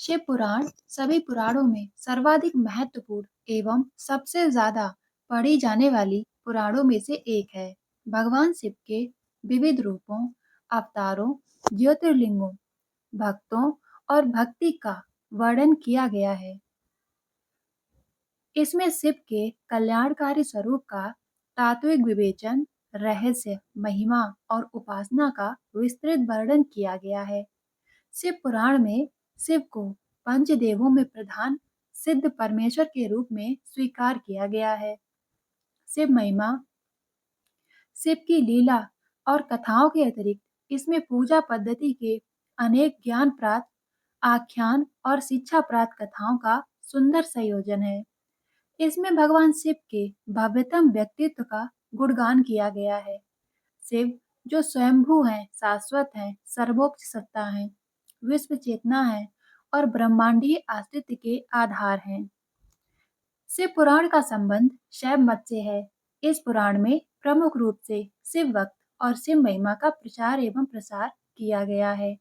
शिव पुराण सभी पुराणों में सर्वाधिक महत्वपूर्ण एवं सबसे ज्यादा पढ़ी जाने वाली पुराणों में से एक है। भगवान शिव के विविध रूपों, अवतारों, ज्योतिर्लिंगों, भक्तों और भक्ति का वर्णन किया गया है। इसमें शिव के कल्याणकारी स्वरूप का तात्विक विवेचन, रहस्य, महिमा और उपासना का विस्तृत वर्णन किया गया है। शिव पुराण में शिव को पंचदेवों में प्रधान सिद्ध परमेश्वर के रूप में स्वीकार किया गया है। शिव महिमा, शिव की लीला और कथाओं के अतिरिक्त इसमें पूजा पद्धति के अनेक ज्ञान प्राप्त आख्यान और शिक्षा प्राप्त कथाओं का सुंदर संयोजन है। इसमें भगवान शिव के भव्यतम व्यक्तित्व का गुणगान किया गया है। शिव जो स्वयंभू हैं, शाश्वत हैं, सर्वोच्च सत्ता हैं, विश्व चेतना है और ब्रह्मांडीय अस्तित्व के आधार हैं। शिव पुराण का संबंध शैव मत से है। इस पुराण में प्रमुख रूप से शिव भक्त और शिव महिमा का प्रचार एवं प्रसार किया गया है।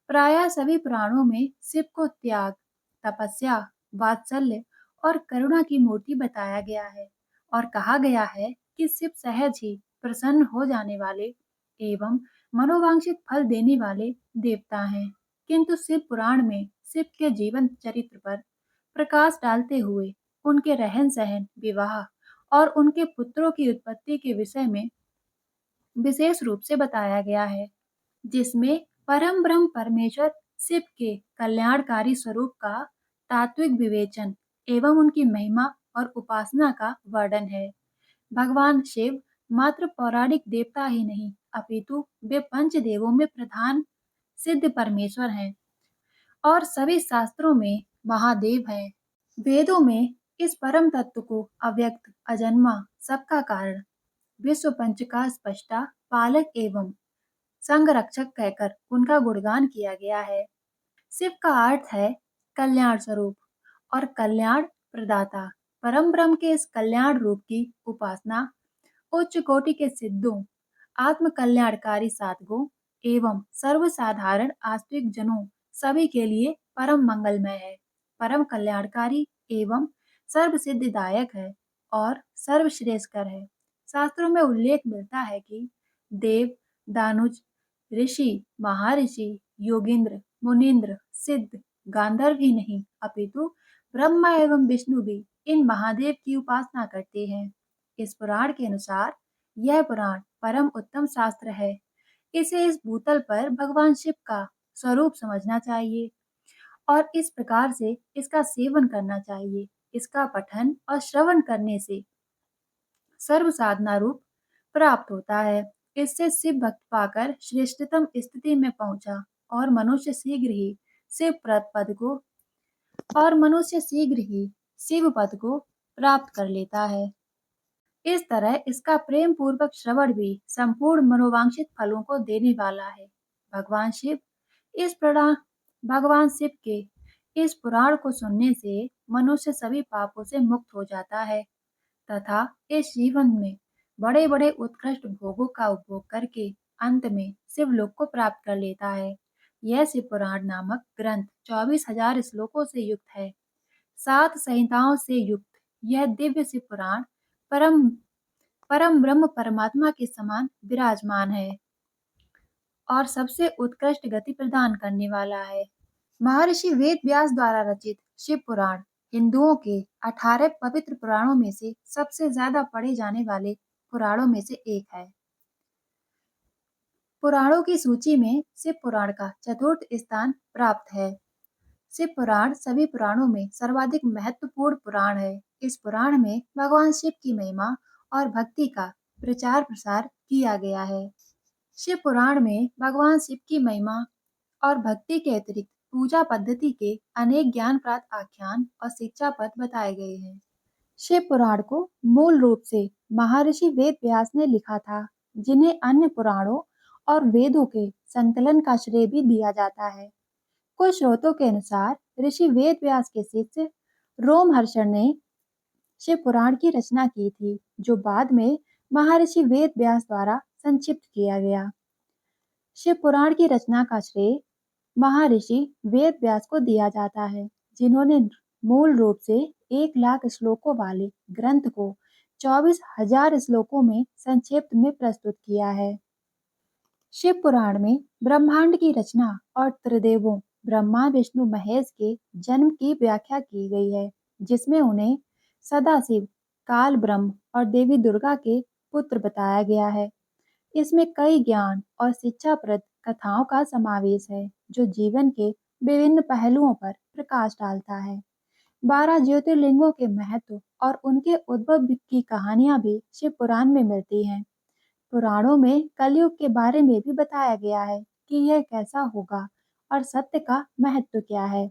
प्रायः सभी पुराणों में शिव को त्याग, तपस्या, वात्सल्य और करुणा की मूर्ति बताया गया है और कहा गया है कि शिव सहज ही प्रसन्न हो जाने वाले एवं मनोवांछित फल देने वाले देवता हैं। किंतु शिव पुराण में शिव के जीवन चरित्र पर प्रकाश डालते हुए उनके रहन सहन, विवाह और उनके पुत्रों की उत्पत्ति के विषय में विशेष रूप से बताया गया है, जिसमें परम ब्रह्म परमेश्वर शिव के कल्याणकारी स्वरूप का तात्विक विवेचन एवं उनकी महिमा और उपासना का वर्णन है। भगवान शिव मात्र पौराणिक देवता ही नहीं, अपितु वे पंचदेवों में प्रधान सिद्ध परमेश्वर हैं और सभी शास्त्रों में महादेव हैं। वेदों में इस परम तत्व को अव्यक्त, अजन्मा, सबका कारण, विश्व पंच का स्पष्टा, पालक एवं संग रक्षक कहकर उनका गुणगान किया गया है। शिव का अर्थ है कल्याण स्वरूप और कल्याण प्रदाता। परम ब्रह्म के इस कल्याण रूप की उपासना उच्च कोटि के सिद्धों, आत्म कल्याणकारी साधकों एवं सर्वसाधारण आस्तिक जनों सभी के लिए परम मंगलमय है, परम कल्याणकारी एवं सर्व सिद्धिदायक है और सर्वश्रेष्ठकर है। शास्त्रों में उल्लेख मिलता है कि देव, दानुज, ऋषि, महर्षि, योगिंद्र, मुनिंद्र, सिद्ध, गांधर्व ही नहीं अपितु ब्रह्मा एवं विष्णु भी इन महादेव की उपासना करते हैं। इस पुराण के अनुसार यह पुराण परम उत्तम शास्त्र है। इसे इस भूतल पर भगवान शिव का स्वरूप समझना चाहिए और इस प्रकार से इसका सेवन करना चाहिए। इसका पठन और श्रवण करने से सर्व साधना रूप प्राप्त होता है। इससे शिव भक्त पाकर श्रेष्ठतम स्थिति में पहुंचा और मनुष्य शीघ्र ही शिव प्रद पद को और मनुष्य शीघ्र ही शिव पद को प्राप्त कर लेता है। इस तरह इसका प्रेम पूर्वक श्रवण भी संपूर्ण मनोवांछित फलों को देने वाला है। भगवान शिव इस प्रणाम भगवान शिव के इस पुराण को सुनने से मनुष्य सभी पापों से मुक्त हो जाता है तथा इस जीवन में बड़े बड़े उत्कृष्ट भोगों का उपभोग करके अंत में शिवलोक को प्राप्त कर लेता है। यह शिव पुराण नामक ग्रंथ 24,000 श्लोकों से युक्त है। 7 संहिताओं से युक्त यह दिव्य शिव पुराण परम परम ब्रह्म परमात्मा के समान विराजमान है और सबसे उत्कृष्ट गति प्रदान करने वाला है। महर्षि वेद व्यास द्वारा रचित शिव पुराण हिंदुओं के 18 पवित्र पुराणों में से सबसे ज्यादा पढ़े जाने वाले पुराणों में से एक है। पुराणों की सूची में शिव पुराण का चतुर्थ स्थान प्राप्त है। शिव पुराण सभी पुराणों में सर्वाधिक महत्वपूर्ण पुराण है। इस पुराण में भगवान शिव की महिमा और भक्ति का प्रचार प्रसार किया गया है। शिव पुराण में भगवान शिव की महिमा और भक्ति के अतिरिक्त पूजा पद्धति के अनेक ज्ञान प्राप्त आख्यान और शिक्षा पद बताए गए हैं। शिव पुराण को मूल रूप से महर्षि वेद व्यास ने लिखा था, जिन्हें अन्य पुराणों और वेदों के संकलन का श्रेय भी दिया जाता है। कुछ स्रोतों के अनुसार ऋषि वेद व्यास के शिष्य रोमहर्षण ने शिव पुराण की रचना की थी, जो बाद में महर्षि वेद व्यास द्वारा संक्षिप्त किया गया। शिव पुराण की रचना का श्रेय महर्षि वेद व्यास को दिया जाता है, जिन्होंने मूल रूप से 1 लाख श्लोकों वाले ग्रंथ को 24,000 श्लोकों में संक्षिप्त में प्रस्तुत किया है। शिव पुराण में ब्रह्मांड की रचना और त्रिदेवों ब्रह्मा विष्णु महेश के जन्म की व्याख्या की गई है, जिसमें उन्हें सदाशिव, काल ब्रह्म और देवी दुर्गा के पुत्र बताया गया है। इसमें कई ज्ञान और शिक्षाप्रद कथाओं का समावेश है, जो जीवन के विभिन्न पहलुओं पर प्रकाश डालता है। 12 ज्योतिर्लिंगों के महत्व और उनके उद्भव की कहानियां भी शिव पुराण में मिलती हैं। पुराणों में कलयुग के बारे में भी बताया गया है कि यह कैसा होगा और सत्य का महत्व क्या है।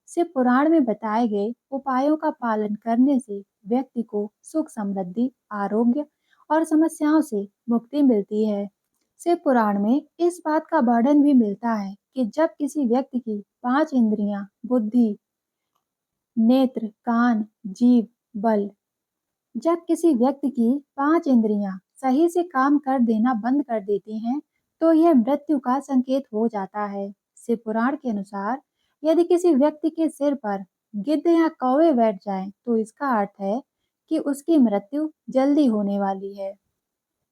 शिव पुराण में बताए गए उपायों का पालन करने से व्यक्ति को सुख समृद्धि, आरोग्य और समस्याओं से मुक्ति मिलती है। शिव पुराण में इस बात का वर्णन भी मिलता है कि जब किसी व्यक्ति की 5 इंद्रियां, बुद्धि, नेत्र, कान, जीभ, बल, जब किसी व्यक्ति की 5 इंद्रियां सही से काम कर देना बंद कर देती हैं, तो यह मृत्यु का संकेत हो जाता है। शिव पुराण के अनुसार यदि किसी व्यक्ति के सिर पर गिद्ध या कौवे बैठ जाएं, तो इसका अर्थ है कि उसकी मृत्यु जल्दी होने वाली है।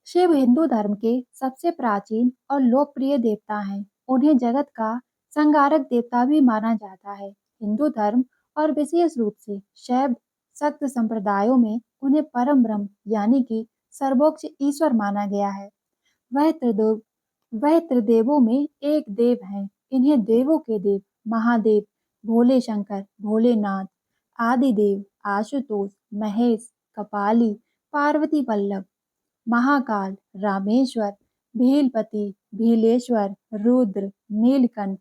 शिव हिंदू धर्म के सबसे प्राचीन और लोकप्रिय देवता हैं। उन्हें जगत का संहारक देवता भी माना जाता है। हिंदू धर्म और विशेष रूप से शैव शक्त संप्रदायों में उन्हें परम ब्रह्म यानी कि सर्वोच्च ईश्वर माना गया है। वह त्रिदेव वह त्रिदेवों में एक देव हैं। इन्हें देवों के देव महादेव, भोले शंकर, भोलेनाथ, आदिदेव, आशुतोष, महेश, कपाली, पार्वती वल्लभ, महाकाल, रामेश्वर, भीलपति, भीलेश्वर, रुद्र, नीलकंठ,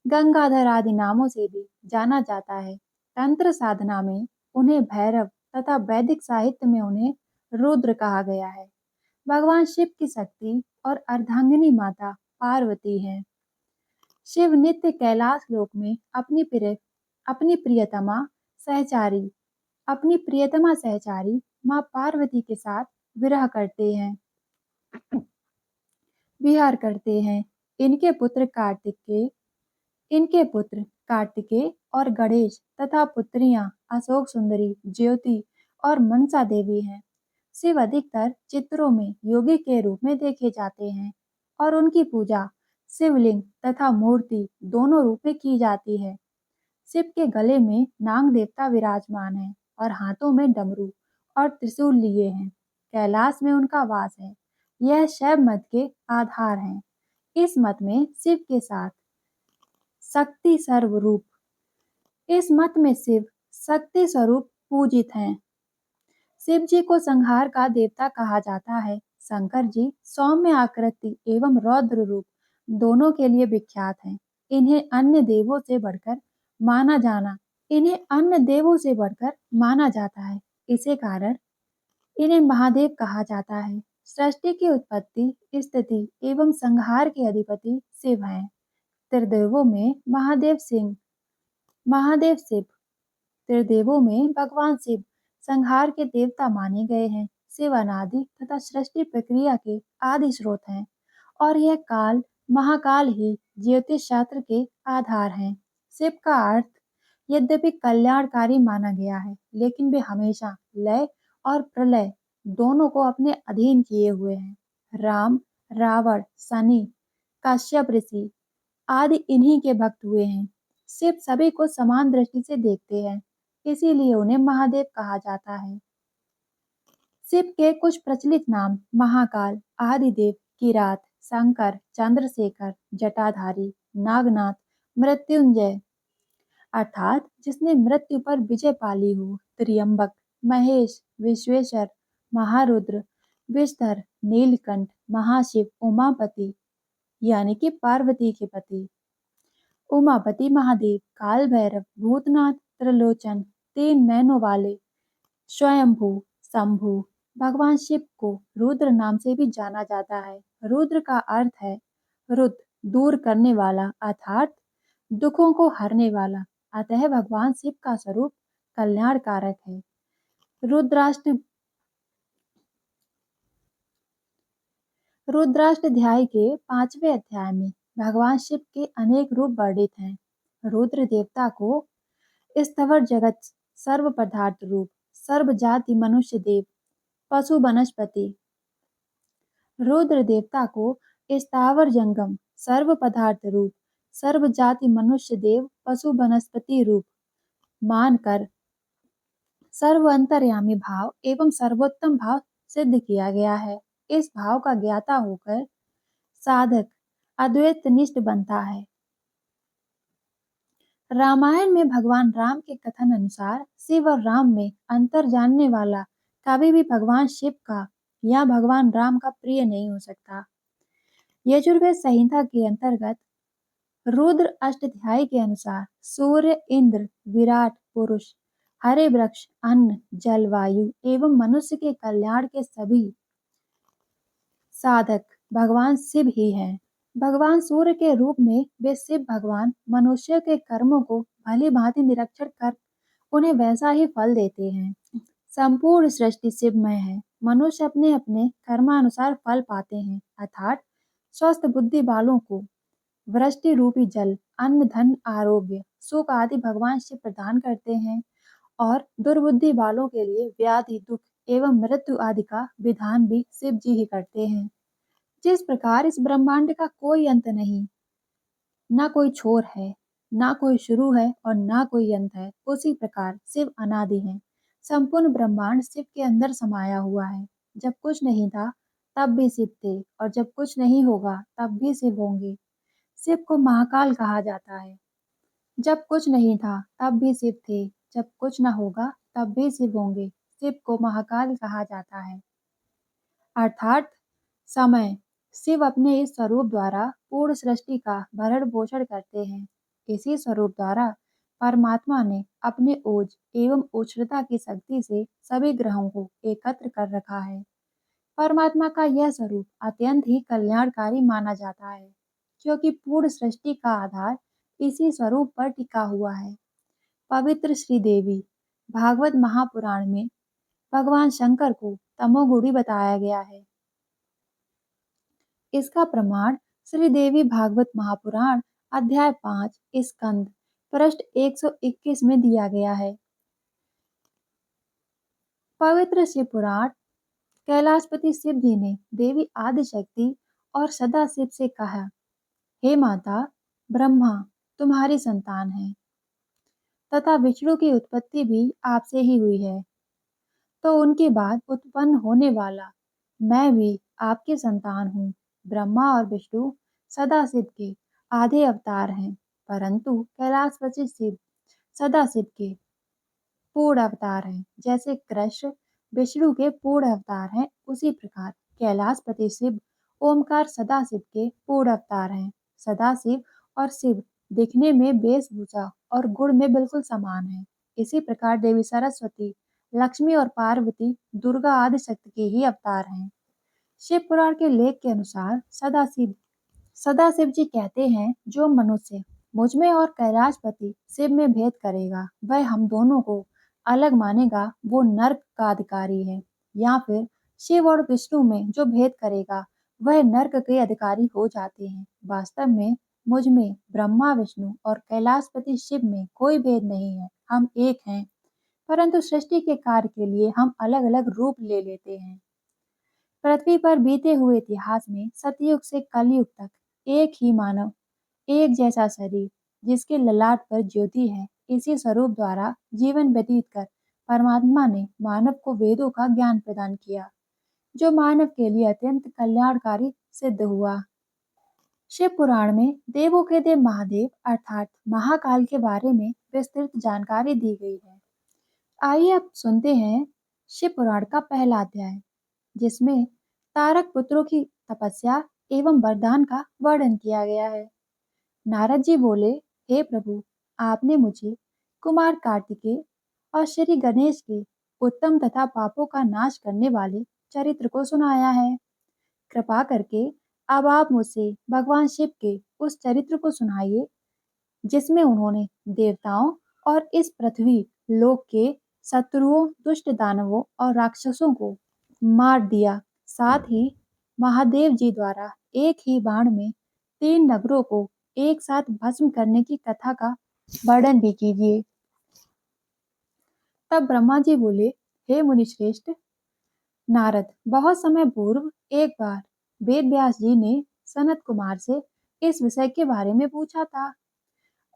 गंगाधर आदि नामों से भी जाना जाता है। तंत्र साधना में उन्हें भैरव तथा वैदिक साहित्य में उन्हें रुद्र कहा गया है। भगवान शिव की शक्ति और अर्धांगिनी माता पार्वती हैं। शिव नित्य कैलाश लोक में अपनी प्रियतमा सहचारी अपनी प्रियतमा सहचारी माँ पार्वती के साथ विरह करते हैं विहार करते हैं। इनके पुत्र कार्तिकेय और गणेश तथा पुत्रियां अशोक सुंदरी, ज्योति और मनसा देवी हैं। शिव अधिकतर चित्रों में योगी के रूप में देखे जाते हैं और उनकी पूजा शिवलिंग तथा मूर्ति दोनों रूप में की जाती है। शिव के गले में नाग देवता विराजमान है और हाथों में डमरू और त्रिशूल लिए हैं। कैलाश में उनका वास है। यह शैव मत के आधार हैं। इस मत में शिव के साथ शक्ति सर्वरूप इस मत में शिव शक्ति स्वरूप पूजित हैं। शिव जी को संहार का देवता कहा जाता है। शंकर जी सौम्य आकृति एवं रौद्र रूप दोनों के लिए विख्यात हैं। इन्हें अन्य देवों से बढ़कर माना जाना इन्हें अन्य देवों से बढ़कर माना जाता है। इसी कारण इन्हें महादेव कहा जाता है। सृष्टि की उत्पत्ति, स्थिति एवं संहार के अधिपति शिव हैं। त्रिदेवों में महादेव शिव त्रिदेवों में भगवान शिव संहार के देवता माने गए हैं। शिव अनादि तथा सृष्टि प्रक्रिया के आदि स्रोत हैं और यह महाकाल ही ज्योतिष शास्त्र के आधार हैं। शिव का अर्थ यद्यपि कल्याणकारी माना गया है, लेकिन वे हमेशा लय और प्रलय दोनों को अपने अधीन किए हुए हैं। राम, रावण, शनि, कश्यप ऋषि आदि इन्हीं के भक्त हुए हैं। शिव सभी को समान दृष्टि से देखते हैं, इसीलिए उन्हें महादेव कहा जाता है। शिव के कुछ प्रचलित नाम महाकाल, आदिदेव, किरात, शंकर, चंद्रशेखर, जटाधारी, नागनाथ, मृत्युंजय अर्थात जिसने मृत्यु पर विजय पाली हो, त्र्यंबक, महेश, विश्वेश्वर, महारुद्र, विषधर, नीलकंठ, महाशिव, उमापति यानी कि पार्वती के पति, उमापति महादेव, काल भैरव, भूतनाथ, त्रिलोचन, 3 नैनों वाले, स्वयंभू, शंभु। भगवान शिव को रुद्र नाम से भी जाना जाता है। रुद्र का अर्थ है रुद्र, दूर करने वाला अर्थात दुखों को हरने वाला। अतः भगवान शिव का स्वरूप कल्याणकारक है। रुद्राष्ट रुद्राष्टाध्याय के 5वें अध्याय में भगवान शिव के अनेक रूप वर्णित हैं। रुद्र देवता को स्थवर जगत सर्व पदार्थ रूप, सर्व जाति मनुष्य देव, पशु वनस्पति। रुद्र देवता को स्थावर जंगम सर्व पदार्थ रूप, सर्व जाति मनुष्य देव, पशु वनस्पति रूप मानकर सर्व अंतर्यामी भाव एवं सर्वोत्तम भाव सिद्ध किया गया है। इस भाव का ज्ञाता होकर साधक अद्वैत निष्ठ बनता है। रामायण में भगवान राम के कथन अनुसार शिव और राम में अंतर जानने वाला कभी भी भगवान शिव का या भगवान राम का प्रिय नहीं हो सकता। यजुर्वेद संहिता के अंतर्गत रुद्र अष्टाध्यायी के अनुसार सूर्य, इंद्र, विराट पुरुष, हरे वृक्ष, अन्न, जल, वायु एवं मनुष्य के कल्याण के सभी साधक भगवान शिव ही हैं। भगवान सूर्य के रूप में वे शिव भगवान मनुष्य के कर्मों को भली भांति निरीक्षण कर उन्हें वैसा ही फल देते हैं। संपूर्ण सृष्टि शिवमय है। मनुष्य अपने अपने कर्मानुसार फल पाते हैं, अर्थात स्वस्थ बुद्धि वालों को वृष्टि रूपी जल, अन्न, धन, आरोग्य, सुख आदि भगवान शिव प्रदान करते हैं और दुर्बुद्धि वालों के लिए व्याधि, दुख एवं मृत्यु आदि का विधान भी शिव जी ही करते हैं। जिस प्रकार इस ब्रह्मांड का कोई अंत नहीं, ना कोई छोर है, ना कोई शुरू है और ना कोई अंत है, उसी प्रकार शिव अनादि है। संपूर्ण ब्रह्मांड शिव के अंदर समाया हुआ है। जब कुछ नहीं था तब भी शिव थे और जब कुछ नहीं होगा तब भी शिव होंगे। शिव को महाकाल कहा जाता है। जब कुछ नहीं था तब भी शिव थे, जब कुछ न होगा तब भी शिव होंगे। शिव को महाकाल कहा जाता है। अर्थात समय शिव अपने इस स्वरूप द्वारा पूर्ण सृष्टि का भरण पोषण करते हैं। इसी स्वरूप द्वारा परमात्मा ने अपने ओज एवं उष्णता की शक्ति से सभी ग्रहों को एकत्र कर रखा है। परमात्मा का यह स्वरूप अत्यंत ही कल्याणकारी माना जाता है, क्योंकि पूर्ण सृष्टि का आधार इसी स्वरूप पर टिका हुआ है। पवित्र श्री देवी भागवत महापुराण में भगवान शंकर को तमोगुणी बताया गया है। इसका प्रमाण श्री देवी भागवत महापुराण अध्याय 5 स्कंद पृष्ठ 121 में दिया गया है। पवित्र शिव पुराण कैलाशपति शिव जी ने देवी आदिशक्ति और सदाशिव से कहा, हे माता, ब्रह्मा तुम्हारी संतान है तथा विष्णु की उत्पत्ति भी आपसे ही हुई है, तो उनके बाद उत्पन्न होने वाला मैं भी आपकी संतान हूँ। ब्रह्मा और विष्णु सदाशिव के आधे अवतार हैं, परंतु कैलाशपति शिव सदाशिव के पूर्ण अवतार हैं। जैसे कृष्ण विष्णु के पूर्ण अवतार हैं, उसी प्रकार कैलाशपति शिव ओमकार सदाशिव के पूर्ण अवतार हैं। सदाशिव और शिव दिखने में, वेशभूषा और गुण में बिल्कुल समान हैं। इसी प्रकार देवी सरस्वती, लक्ष्मी और पार्वती दुर्गा आदि शक्ति के ही अवतार हैं। शिव पुराण के लेख के अनुसार सदाशिव जी कहते हैं, जो मनुष्य मुझ में और कैलाशपति शिव में भेद करेगा, वह हम दोनों को अलग मानेगा, वो नर्क का अधिकारी है। या फिर शिव और विष्णु में जो भेद करेगा, वह नर्क के अधिकारी हो जाते हैं। वास्तव में मुझ में, ब्रह्मा विष्णु और कैलाशपति शिव में कोई भेद नहीं है, हम एक हैं, परंतु सृष्टि के कार्य के लिए हम अलग अलग रूप ले लेते हैं। पृथ्वी पर बीते हुए इतिहास में सतयुग से कलयुग तक एक ही मानव, एक जैसा शरीर, जिसके ललाट पर ज्योति है, इसी स्वरूप द्वारा जीवन व्यतीत कर परमात्मा ने मानव को वेदों का ज्ञान प्रदान किया, जो मानव के लिए अत्यंत कल्याणकारी सिद्ध हुआ। शिव पुराण में देवों के देव महादेव अर्थात महाकाल के बारे में विस्तृत जानकारी दी गई है। आइए अब सुनते हैं शिव पुराण का पहला अध्याय, जिसमें तारक पुत्रों की तपस्या एवं वरदान का वर्णन किया गया है। नारद जी बोले, हे प्रभु, आपने मुझे कुमार कार्तिकेय और श्री गणेश के उत्तम तथा पापों का नाश करने वाले चरित्र को सुनाया है। कृपा करके अब आप मुझसे भगवान शिव के उस चरित्र को सुनाइए, जिसमें उन्होंने देवताओं और इस पृथ्वी लोक के शत्रुओं, दुष्ट दानवों और राक्षसों को मार दिया। साथ ही महादेव जी द्वारा एक ही बाण में तीन नगरों को एक साथ भस्म करने की कथा का वर्णन भी कीजिए। तब ब्रह्मा जी बोले, हे मुनिश्रेष्ठ नारद, बहुत समय पूर्व एक बार वेद व्यास जी ने सनत कुमार से इस विषय के बारे में पूछा था।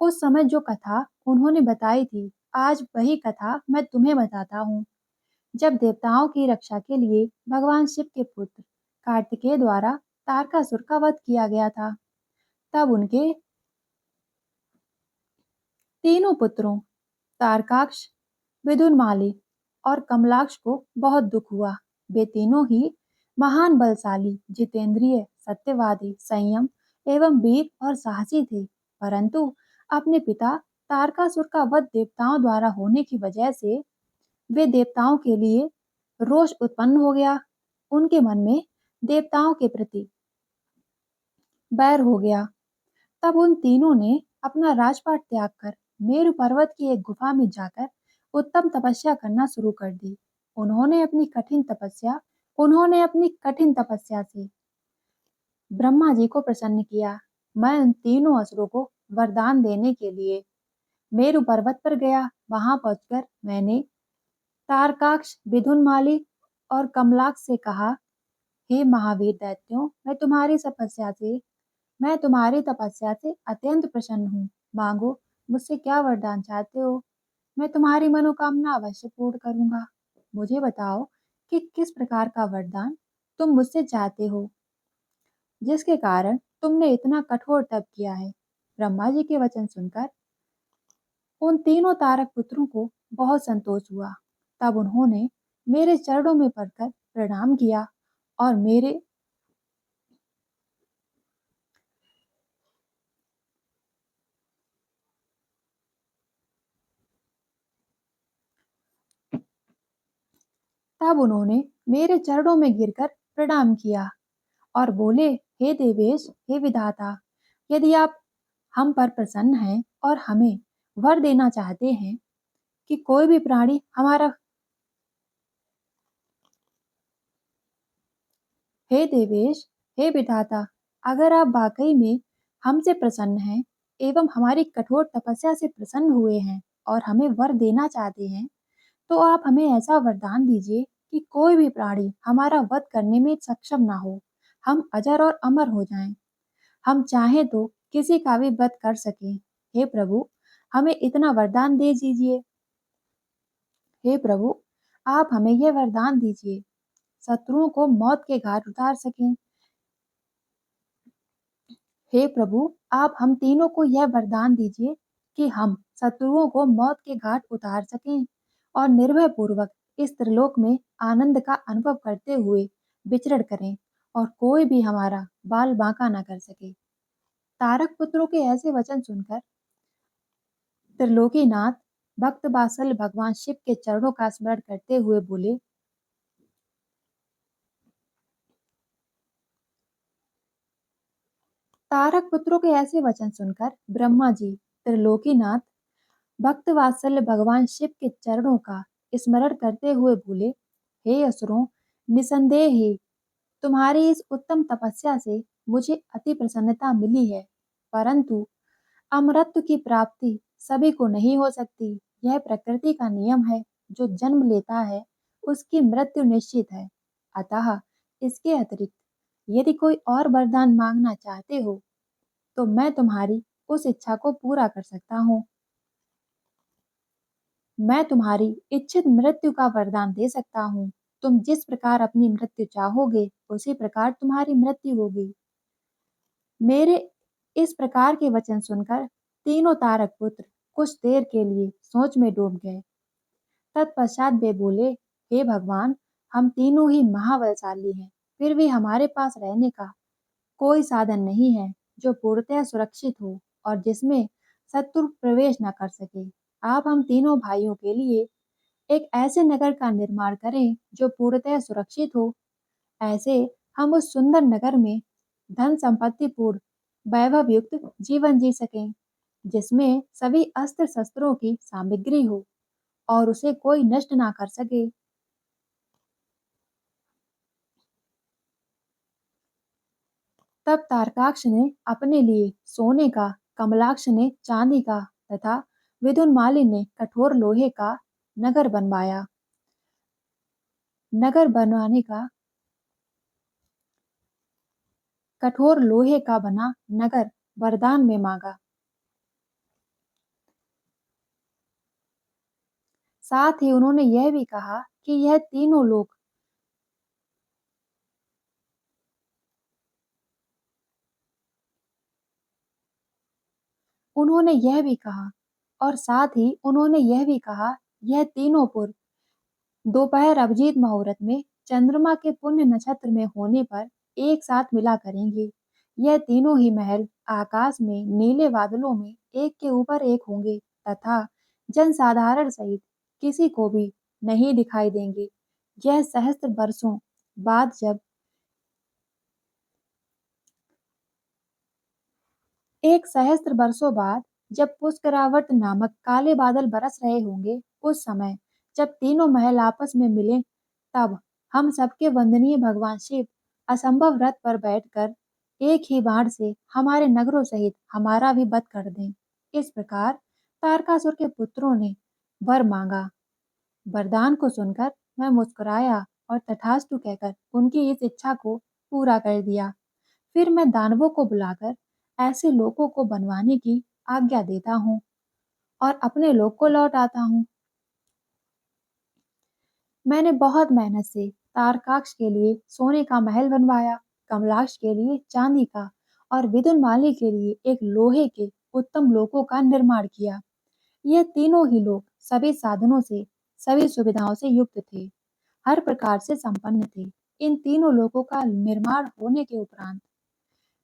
उस समय जो कथा उन्होंने बताई थी, आज वही कथा मैं तुम्हें बताता हूँ। जब देवताओं की रक्षा के लिए भगवान शिव के पुत्र कार्तिकेय द्वारा तारकासुर का वध किया गया था, तब उनके तीनों पुत्रों तारकाक्ष, विदुनमाली और कमलाक्ष को बहुत दुख हुआ। वे तीनों ही महान बलशाली, जितेंद्रिय, सत्यवादी, संयम एवं वीर और साहसी थे। परंतु अपने पिता तारकासुर का वध देवताओं द्वारा होने की वजह से वे देवताओं के लिए रोष उत्पन्न हो गया। उनके मन में देवताओं के प्रति बैर हो गया। तब उन तीनों ने अपना राजपाट त्याग कर मेरु पर्वत की एक गुफा में जाकर उत्तम तपस्या करना शुरू कर दी। उन्होंने अपनी कठिन तपस्या उन्होंने अपनी कठिन तपस्या से ब्रह्मा जी को प्रसन्न किया। मैं उन तीनों असुरों को वरदान देने के लिए मेरु पर्वत पर गया। वहां पहुंचकर मैंने तारकाक्ष, विदुनमाली और कमलाक्ष से कहा, हे महावीर दैत्यों, मैं तुम्हारी तपस्या से अत्यंत प्रसन्न हूँ। मांगो, मुझसे क्या वरदान चाहते हो? मैं तुम्हारी मनोकामना अवश्य पूर्ण करूंगा। मुझे बताओ कि किस प्रकार का वरदान तुम मुझसे चाहते हो, जिसके कारण तुमने इतना कठोर तप किया है। ब्रह्मा जी के वचन सुनकर उन तीनों तारक पुत्रों को बहुत संतोष हुआ। तब उन्होंने मेरे चरणों में पड़कर प्रणाम किया और मेरे तब उन्होंने मेरे चरणों में गिरकर प्रणाम किया और बोले, हे देवेश, हे विधाता, यदि आप हम पर प्रसन्न हैं और हमें वर देना चाहते हैं कि कोई भी प्राणी हमारा हे देवेश, हे विधाता, अगर आप वाकई में हमसे प्रसन्न हैं एवं हमारी कठोर तपस्या से प्रसन्न हुए हैं और हमें वर देना चाहते हैं, तो आप हमें ऐसा वरदान दीजिए कि कोई भी प्राणी हमारा वध करने में सक्षम ना हो। हम अजर और अमर हो जाएं। हम चाहें तो किसी का भी वध कर सकें। हे प्रभु, हमें इतना वरदान दे दीजिए। हे प्रभु, आप हमें यह वरदान दीजिए, शत्रुओं को मौत के घाट उतार सकें। हे प्रभु, आप हम तीनों को यह वरदान दीजिए कि हम शत्रुओं को मौत के घाट उतार सकें और निर्भय पूर्वक इस त्रिलोक में आनंद का अनुभव करते हुए विचरण करें और कोई भी हमारा बाल बांका न कर सके। तारक पुत्रों के ऐसे वचन सुनकर त्रिलोकीनाथ भक्त बात्सल्य भगवान शिव के चरणों का स्मरण करते हुए बोले, तारक पुत्रों के ऐसे वचन सुनकर ब्रह्मा जी त्रिलोकीनाथ भक्त वात्सल्य भगवान शिव के चरणों का स्मरण करते हुए बोले, हे असुरों, निसंदेह ही तुम्हारी इस उत्तम तपस्या से मुझे अति प्रसन्नता मिली है। परंतु अमरत्व की प्राप्ति सभी को नहीं हो सकती। यह प्रकृति का नियम है। जो जन्म लेता है उसकी मृत्यु निश्चित है। अतः इसके अतिरिक्त यदि कोई और वरदान मांगना चाहते हो तो मैं तुम्हारी उस इच्छा को पूरा कर सकता हूँ। मैं तुम्हारी इच्छित मृत्यु का वरदान दे सकता हूँ। तुम जिस प्रकार अपनी मृत्यु चाहोगे उसी प्रकार तुम्हारी मृत्यु होगी। मेरे इस प्रकार के वचन सुनकर तीनों तारक पुत्र कुछ देर के लिए सोच में डूब गए। तत्पश्चात वे बोले, हे भगवान, हम तीनों ही महाबलशाली हैं, फिर भी हमारे पास रहने का कोई साधन नहीं है जो पूर्णतः सुरक्षित हो और जिसमें शत्रु प्रवेश न कर सके। आप हम तीनों भाइयों के लिए एक ऐसे नगर का निर्माण करें जो पूर्णतः सुरक्षित हो। ऐसे हम उस सुंदर नगर में धन संपत्ति पूर्ण वैभव युक्त जीवन जी सकें, जिसमें सभी अस्त्र शस्त्रों की सामग्री हो और उसे कोई नष्ट ना कर सके। तब तारकाक्ष ने अपने लिए सोने का, कमलाक्ष ने चांदी का तथा विदुनमाली ने कठोर लोहे का नगर बनवाया। नगर बनवाने का कठोर लोहे का बना नगर वरदान में मांगा। साथ ही उन्होंने यह भी कहा कि यह तीनों लोग उन्होंने यह भी कहा और साथ ही उन्होंने यह भी कहा, यह तीनों पुर दोपहर अभिजीत मुहूर्त में चंद्रमा के पुण्य नक्षत्र में होने पर एक साथ मिला करेंगे। यह तीनों ही महल आकाश में नीले बादलों में एक के ऊपर एक होंगे तथा जनसाधारण सहित किसी को भी नहीं दिखाई देंगे। यह सहस्त्र वर्षों बाद जब एक सहस्त्र वर्षों बाद जब पुष्करावत नामक काले बादल बरस रहे होंगे, उस समय जब तीनों महल आपस में मिले, तब हम सबके वंदनीय भगवान शिव असंभव रथ पर बैठकर एक ही बाण से हमारे नगरों सहित हमारा भी वध कर दें। इस प्रकार तारकासुर के पुत्रों ने वर मांगा। वरदान को सुनकर मैं मुस्कुराया और तथास्तु कहकर उनकी इस इच्छा को पूरा कर दिया। फिर मैं दानवों को बुलाकर ऐसे लोगों को बनवाने की आज्ञा देता हूँ और अपने लोक को लौट आता हूँ। मैंने बहुत मेहनत से तारकाक्ष के लिए सोने का महल बनवाया, कमलाक्ष के लिए चांदी का और विदुनमाली के लिए एक लोहे के उत्तम लोकों का निर्माण किया। यह तीनों ही लोग सभी साधनों से, सभी सुविधाओं से युक्त थे, हर प्रकार से संपन्न थे। इन तीनों लोकों का निर्माण होने के उपरांत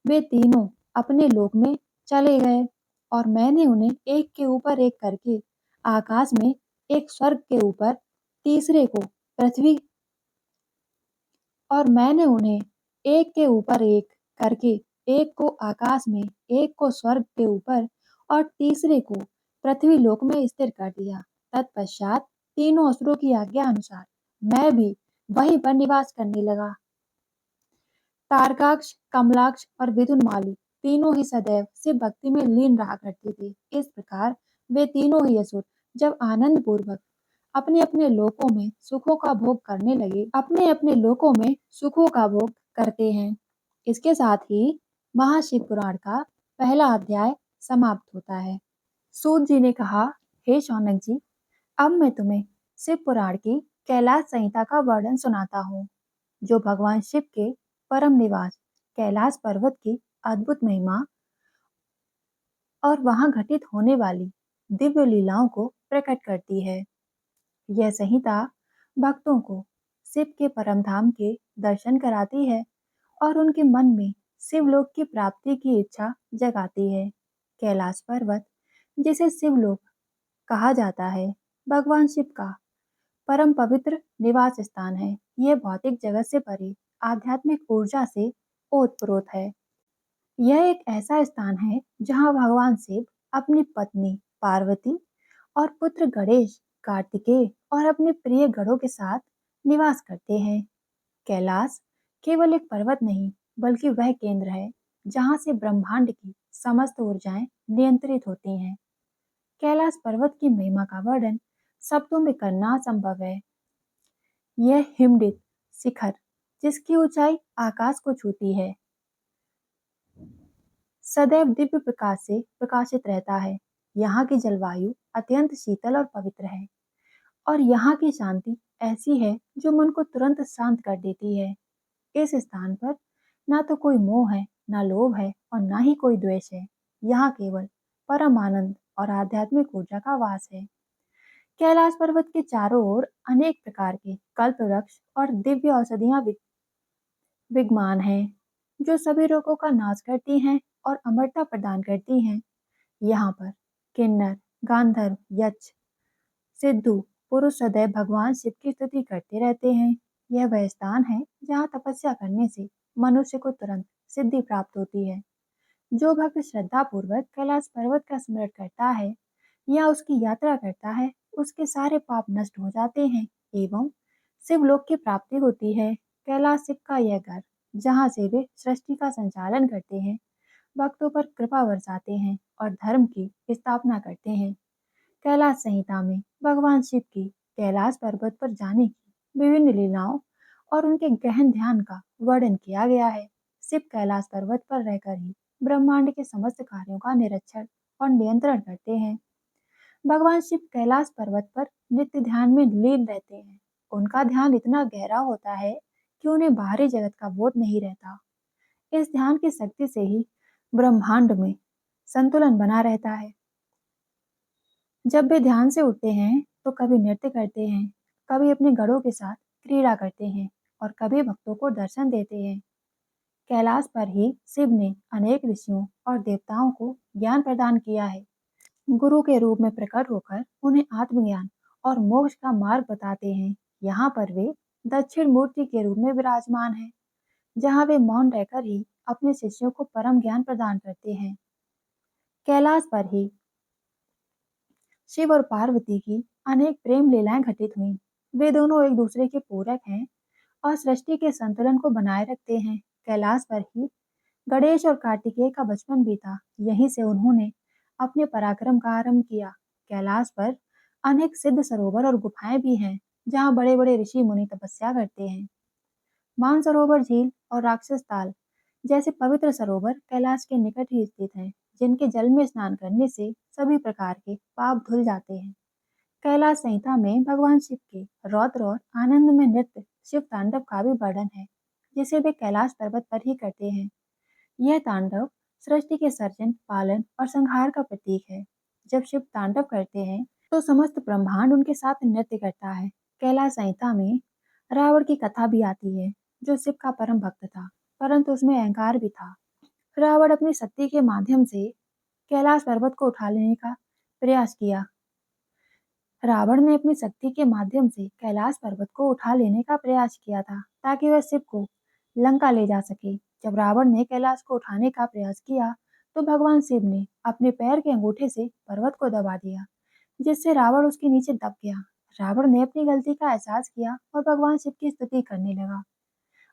वे तीनों अपने लोक में चले गए और मैंने उन्हें एक के ऊपर एक करके आकाश में, एक स्वर्ग के ऊपर तीसरे को पृथ्वी और मैंने उन्हें एक के ऊपर एक करके, एक को आकाश में, एक को स्वर्ग के ऊपर और तीसरे को पृथ्वी लोक में स्थिर कर दिया। तत्पश्चात तीनों असुरों की आज्ञा अनुसार मैं भी वहीं पर निवास करने लगा। तारकाक्ष, कमलाक्ष और विदुनमाली तीनों ही सदैव शिव भक्ति में लीन रहा करते थे। इस प्रकार वे तीनों ही असुर जब आनंद पूर्वक अपने अपने लोकों में सुखों का भोग करने लगे, अपने अपने लोकों में सुखों का भोग करते हैं। इसके साथ ही महाशिव पुराण का पहला अध्याय समाप्त होता है। सूत जी ने कहा, हे शौनक जी, अब मैं तुम्हें शिव पुराण की कैलाश संहिता का वर्णन सुनाता हूँ, जो भगवान शिव के परम निवास कैलाश पर्वत की अद्भुत महिमा और वहां घटित होने वाली दिव्य लीलाओं को प्रकट करती है। यह संहिता भक्तों को शिव के परम धाम के दर्शन कराती है और उनके मन में शिवलोक की प्राप्ति की इच्छा जगाती है। कैलाश पर्वत, जिसे शिवलोक कहा जाता है, भगवान शिव का परम पवित्र निवास स्थान है। यह भौतिक जगत से परे आध्यात्मिक ऊर्जा से ओतप्रोत है। यह एक ऐसा स्थान है जहां भगवान शिव अपनी पत्नी पार्वती और पुत्र गणेश, कार्तिकेय और अपने प्रिय गणों के साथ निवास करते हैं। कैलाश केवल एक पर्वत नहीं, बल्कि वह केंद्र है जहां से ब्रह्मांड की समस्त ऊर्जाएं नियंत्रित होती हैं। कैलाश पर्वत की महिमा का वर्णन शब्दों में करना असंभव है। यह हिमडित शिखर, जिसकी ऊंचाई आकाश को छूती है, सदैव दिव्य प्रकाश से प्रकाशित रहता है। यहाँ की जलवायु अत्यंत शीतल और पवित्र है और यहाँ की शांति ऐसी है जो मन को तुरंत शांत कर देती है। इस स्थान पर ना तो कोई मोह है, ना लोभ है और ना ही कोई द्वेष है। यहाँ केवल परम आनंद और आध्यात्मिक ऊर्जा का वास है। कैलाश पर्वत के चारों ओर अनेक प्रकार के कल्प वृक्ष और दिव्य औषधियां विद्यमान हैं, जो सभी रोगों का नाश करती हैं और अमरता प्रदान करती हैं। यहाँ पर किन्नर, गांधर्व, यक्ष, सिद्धू पुरुष सदैव भगवान शिव की स्तुति करते रहते हैं। यह वह स्थान है जहाँ तपस्या करने से मनुष्य को तुरंत सिद्धि प्राप्त होती है। जो भक्त श्रद्धा पूर्वक कैलाश पर्वत का स्मरण करता है या उसकी यात्रा करता है, उसके सारे पाप नष्ट हो जाते हैं एवं शिवलोक की प्राप्ति होती है। कैलाश शिव का यह घर जहाँ से वे सृष्टि का संचालन करते हैं, भक्तों पर कृपा बरसाते हैं और धर्म की स्थापना करते हैं। कैलाश संहिता में भगवान शिव की कैलाश पर्वत पर जाने की विभिन्न लीलाओं और उनके गहन ध्यान का वर्णन किया गया है। शिव कैलाश पर्वत पर रहकर ही ब्रह्मांड के समस्त कार्यों का निरीक्षण और नियंत्रण करते हैं। भगवान शिव कैलाश पर्वत पर नित्य ध्यान में लीन रहते हैं। उनका ध्यान इतना गहरा होता है कि उन्हें बाहरी जगत का बोध नहीं रहता। इस ध्यान की शक्ति से ही ब्रह्मांड में संतुलन बना रहता है। जब वे ध्यान से उठते हैं तो कभी नृत्य करते हैं, कभी अपने गढ़ों के साथ क्रीड़ा करते हैं और कभी भक्तों को दर्शन देते हैं। कैलाश पर ही शिव ने अनेक ऋषियों और देवताओं को ज्ञान प्रदान किया है। गुरु के रूप में प्रकट होकर उन्हें आत्मज्ञान और मोक्ष का मार्ग बताते हैं। यहाँ पर वे दक्षिण मूर्ति के रूप में विराजमान हैं, जहाँ वे मौन रहकर ही अपने शिष्यों को परम ज्ञान प्रदान करते हैं। कैलाश पर ही शिव और पार्वती की अनेक प्रेम लीलाएं घटित हुई। वे दोनों एक दूसरे के पूरक हैं और सृष्टि के संतुलन को बनाए रखते हैं। कैलाश पर ही गणेश और कार्तिकेय का बचपन बीता। यहीं से उन्होंने अपने पराक्रम का आरंभ किया। कैलाश पर अनेक सिद्ध सरोवर और गुफाएं भी हैं, जहाँ बड़े बड़े ऋषि मुनि तपस्या करते हैं। मानसरोवर झील और राक्षस ताल जैसे पवित्र सरोवर कैलाश के निकट ही स्थित हैं, जिनके जल में स्नान करने से सभी प्रकार के पाप धुल जाते हैं। कैलाश संहिता में भगवान शिव के रौद्र और आनंद में नृत्य शिव तांडव का भी वर्णन है, जिसे वे कैलाश पर्वत पर ही करते हैं। यह तांडव सृष्टि के सर्जन, पालन और संहार का प्रतीक है। जब शिव तांडव करते हैं तो समस्त ब्रह्मांड उनके साथ नृत्य करता है। कैलाश संहिता में रावण की कथा भी आती है, जो शिव का परम भक्त था, परंतु उसमें अहंकार भी था। रावण अपनी शक्ति के माध्यम से कैलाश पर्वत को उठा लेने का प्रयास किया। रावण ने अपनी शक्ति के माध्यम से कैलाश पर्वत को उठा लेने का प्रयास किया था, ताकि वह शिव को लंका ले जा सके। जब रावण ने कैलाश को उठाने का प्रयास किया, तो भगवान शिव ने अपने पैर के अंगूठे से पर्वत को दबा दिया, जिससे रावण उसके नीचे दब गया। रावण ने अपनी गलती का एहसास किया और भगवान शिव की स्तुति करने लगा।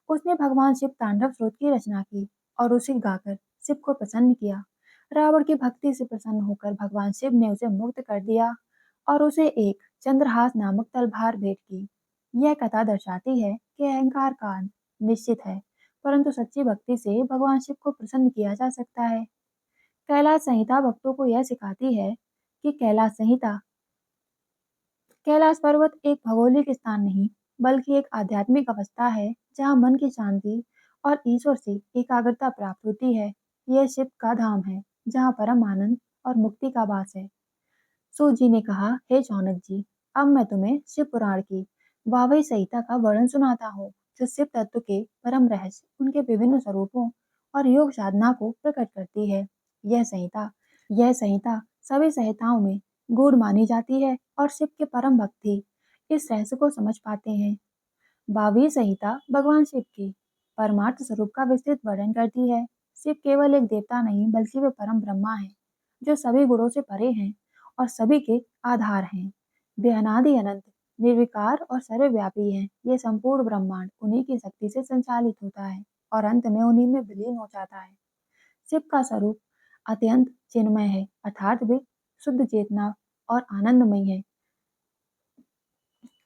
उसने भगवान शिव तांडव स्रोत की रचना की और उसे गाकर शिव को प्रसन्न किया। रावण की भक्ति से प्रसन्न होकर भगवान शिव ने उसे मुक्त कर दिया और उसे एक चंद्रहास नामक तलवार भेंट की। यह कथा दर्शाती है कि अहंकार का अंत निश्चित है, परंतु सच्ची भक्ति से भगवान शिव को प्रसन्न किया जा सकता है। कैलाश संहिता भक्तों को यह सिखाती है कि कैलाश पर्वत एक भौगोलिक स्थान नहीं, बल्कि एक आध्यात्मिक अवस्था है, जहाँ मन की शांति और ईश्वर से एकाग्रता प्राप्त होती है। यह शिव का धाम है, जहाँ परम आनंद और मुक्ति का वास है। सूत जी ने कहा, हे शौनक जी, अब मैं तुम्हें शिव पुराण की वावई संहिता का वर्णन सुनाता हूँ, जो शिव तत्व के परम रहस्य, उनके विभिन्न स्वरूपों और योग साधना को प्रकट करती है। यह संहिता यह संहिता सभी संहिताओं में गूढ़ मानी जाती है और शिव के परम भक्त ही इस रहस्य को समझ पाते हैं। वावई संहिता भगवान शिव के परमार्थ स्वरूप का विस्तृत वर्णन करती है। शिव केवल एक देवता नहीं, बल्कि वे परम ब्रह्मा हैं, जो सभी गुणों से परे हैं और सभी के आधार हैं। वे अनादि अनंत, निर्विकार और सर्वव्यापी हैं। ये संपूर्ण ब्रह्मांड उन्हीं की शक्ति से संचालित होता है और अंत में उन्हीं में विलीन हो जाता है। शिव का स्वरूप अत्यंत चिन्मय है, अर्थात वे शुद्ध चेतना और आनंदमय है।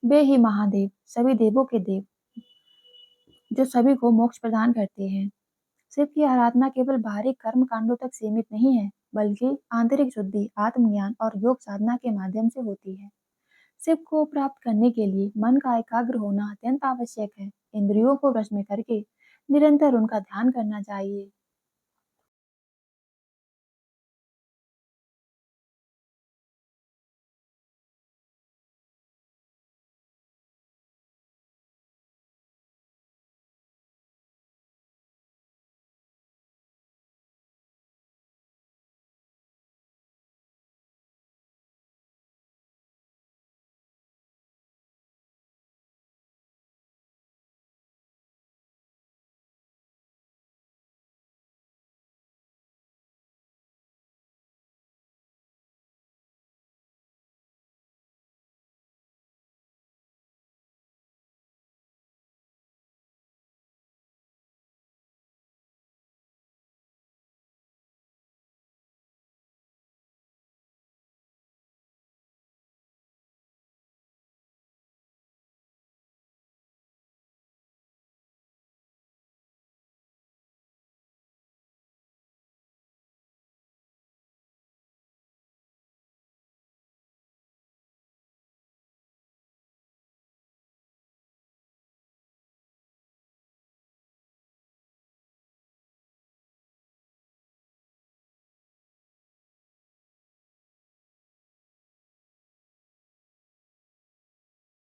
वे ही महादेव, सभी देवों के देव, जो सभी को मोक्ष प्रदान करते हैं। शिव की आराधना केवल बाहरी कर्म कांडों तक सीमित नहीं है, बल्कि आंतरिक शुद्धि, आत्मज्ञान और योग साधना के माध्यम से होती है। शिव को प्राप्त करने के लिए मन का एकाग्र होना अत्यंत आवश्यक है। इंद्रियों को वश में करके निरंतर उनका ध्यान करना चाहिए।